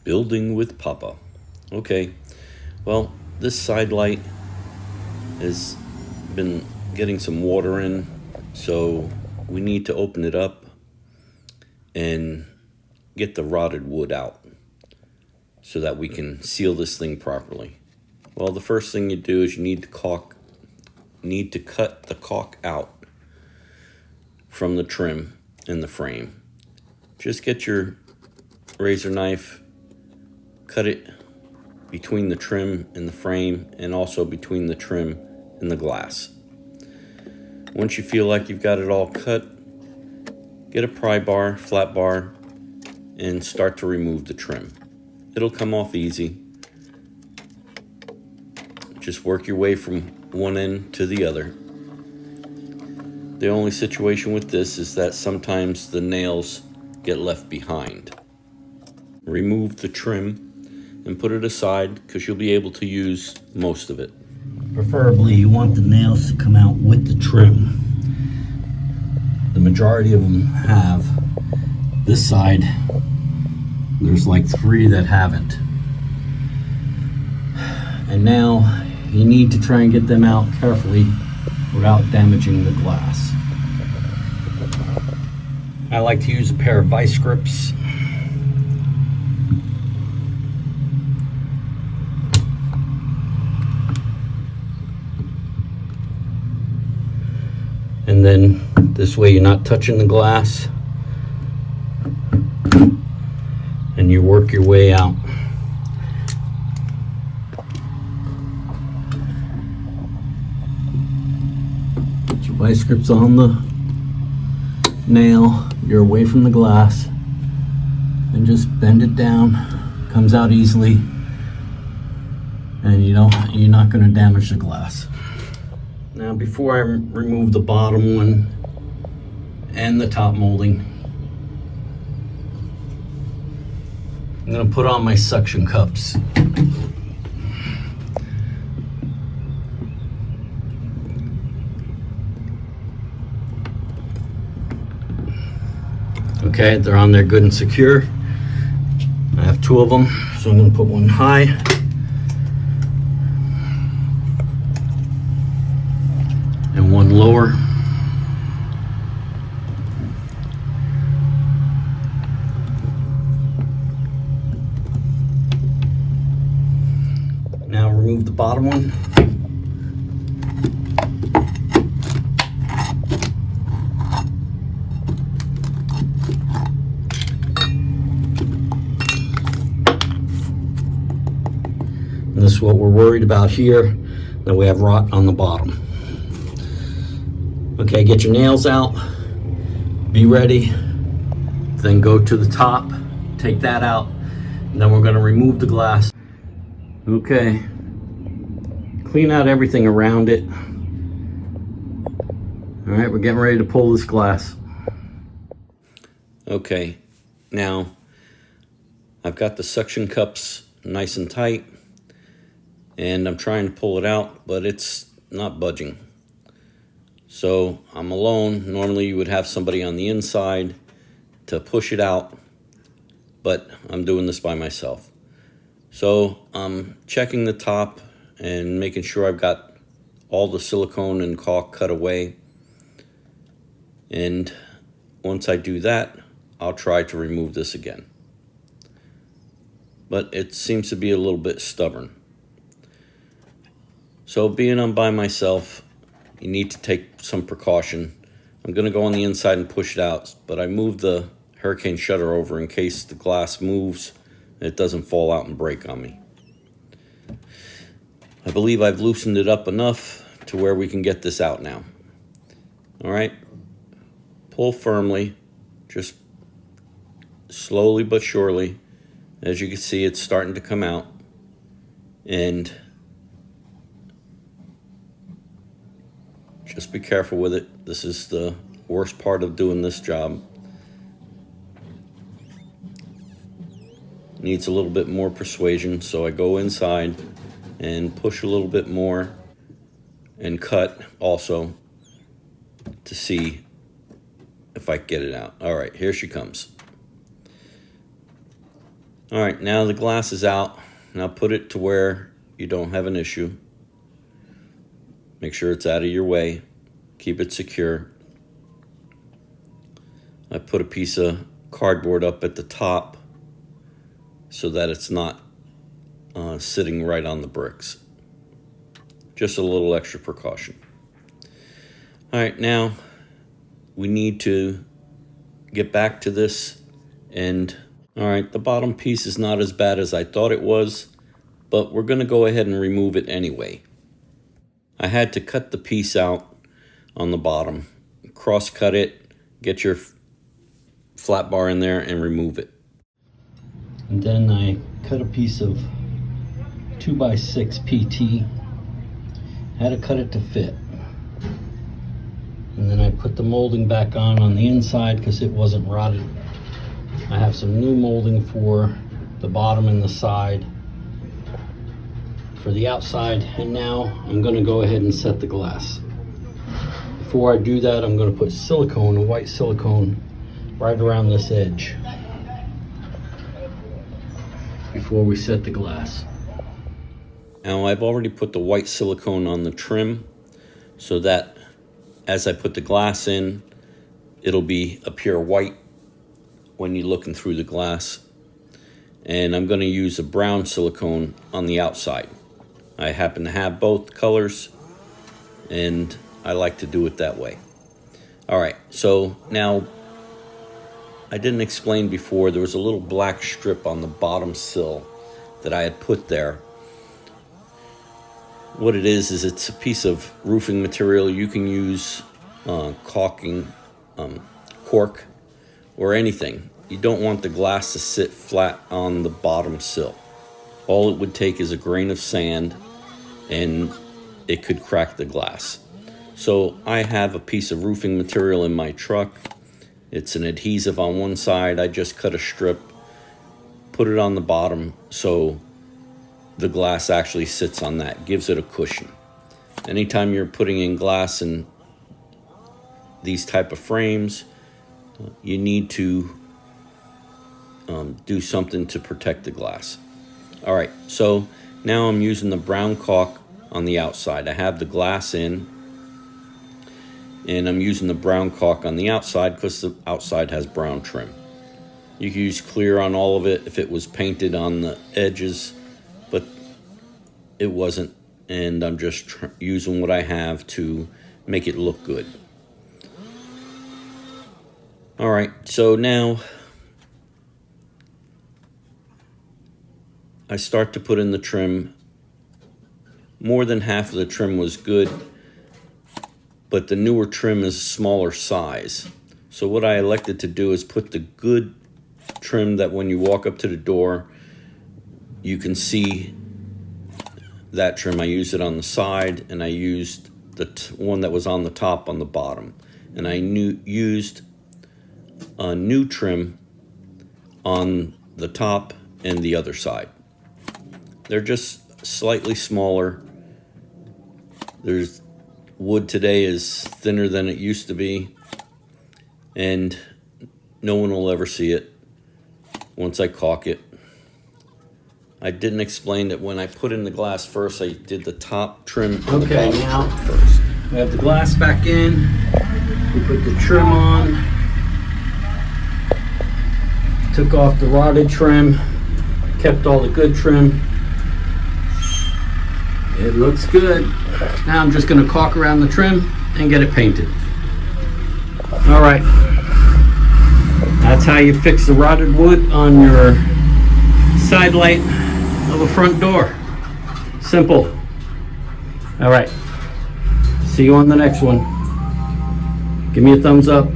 Building with Papa. Okay, well, this side light has been getting some water in, so we need to open it up and get the rotted wood out so that we can seal this thing properly. Well, the first thing you do is you need to cut the caulk out from the trim in the frame. Just get your razor knife, cut it between the trim and the frame, and also between the trim and the glass. Once you feel like you've got it all cut, get a pry bar, flat bar, and start to remove the trim. It'll come off easy. Just work your way from one end to the other. The only situation with this is that sometimes the nails get left behind. Remove the trim and put it aside because you'll be able to use most of it. Preferably you want the nails to come out with the trim. The majority of them have. This side, there's like 3 that haven't. And now you need to try and get them out carefully without damaging the glass. I like to use a pair of vice grips. And then this way you're not touching the glass and you work your way out. Put your vice grips on the nail, you're away from the glass, and just bend it down. Comes out easily, and you're not going to damage the glass. Now, before I remove the bottom one and the top molding, I'm going to put on my suction cups. Okay, they're on there good and secure. I have 2 of them, so I'm going to put one high. And one lower. Now remove the bottom one. And this is what we're worried about here, that we have rot on the bottom. Okay, get your nails out, be ready, then go to the top, take that out, and then we're going to remove the glass. Okay, clean out everything around it. All right, we're getting ready to pull this glass. Okay, now I've got the suction cups nice and tight, and I'm trying to pull it out, but it's not budging. So I'm alone. Normally you would have somebody on the inside to push it out, but I'm doing this by myself. So I'm checking the top and making sure I've got all the silicone and caulk cut away. And once I do that, I'll try to remove this again. But it seems to be a little bit stubborn. So being I'm by myself, you need to take some precaution. I'm going to go on the inside and push it out, but I moved the hurricane shutter over in case the glass moves and it doesn't fall out and break on me. I believe I've loosened it up enough to where we can get this out now. All right, pull firmly, just slowly but surely. As you can see, it's starting to come out, and just be careful with it. This is the worst part of doing this job. Needs a little bit more persuasion, so I go inside and push a little bit more and cut also to see if I can get it out. All right, here she comes. All right, now the glass is out. Now put it to where you don't have an issue. Make sure it's out of your way. Keep it secure. I put a piece of cardboard up at the top so that it's not sitting right on the bricks. Just a little extra precaution. All right, now we need to get back to this, and all right, the bottom piece is not as bad as I thought it was, but we're going to go ahead and remove it anyway. I had to cut the piece out on the bottom, cross cut it, get your flat bar in there and remove it. And then I cut a piece of 2x6 PT. Had to cut it to fit. And then I put the molding back on the inside because it wasn't rotted. I have some new molding for the bottom and the side for the outside, and now I'm going to go ahead and set the glass. Before I do that, I'm going to put silicone, a white silicone, right around this edge before we set the glass. Now I've already put the white silicone on the trim so that as I put the glass in, it'll be a pure white when you're looking through the glass. And I'm going to use a brown silicone on the outside. I happen to have both colors, and I like to do it that way. All right, so now I didn't explain before, there was a little black strip on the bottom sill that I had put there. What it is it's a piece of roofing material. You can use caulking, cork, or anything. You don't want the glass to sit flat on the bottom sill. All it would take is a grain of sand and it could crack the glass. So I have a piece of roofing material in my truck. It's an adhesive on one side. I just cut a strip, put it on the bottom so the glass actually sits on that, gives it a cushion. Anytime you're putting in glass in these type of frames, you need to do something to protect the glass. All right, so now I'm using the brown caulk on the outside. I have the glass in, and I'm using the brown caulk on the outside because the outside has brown trim. You can use clear on all of it if it was painted on the edges, but it wasn't, and I'm just using what I have to make it look good. All right, so now I start to put in the trim. More than half of the trim was good, but the newer trim is a smaller size. So what I elected to do is put the good trim that when you walk up to the door, you can see that trim. I used it on the side, and I used the one that was on the top on the bottom. And I used a new trim on the top and the other side. They're just slightly smaller. There's wood today is thinner than it used to be, and no one will ever see it once I caulk it. I didn't explain that when I put in the glass first, I did the top trim. Okay, now first we have the glass back in. We put the trim on. Took off the rotted trim. Kept all the good trim. It looks good. Now I'm just going to caulk around the trim and get it painted. All right. That's how you fix the rotted wood on your side light of a front door. Simple. All right. See you on the next one. Give me a thumbs up.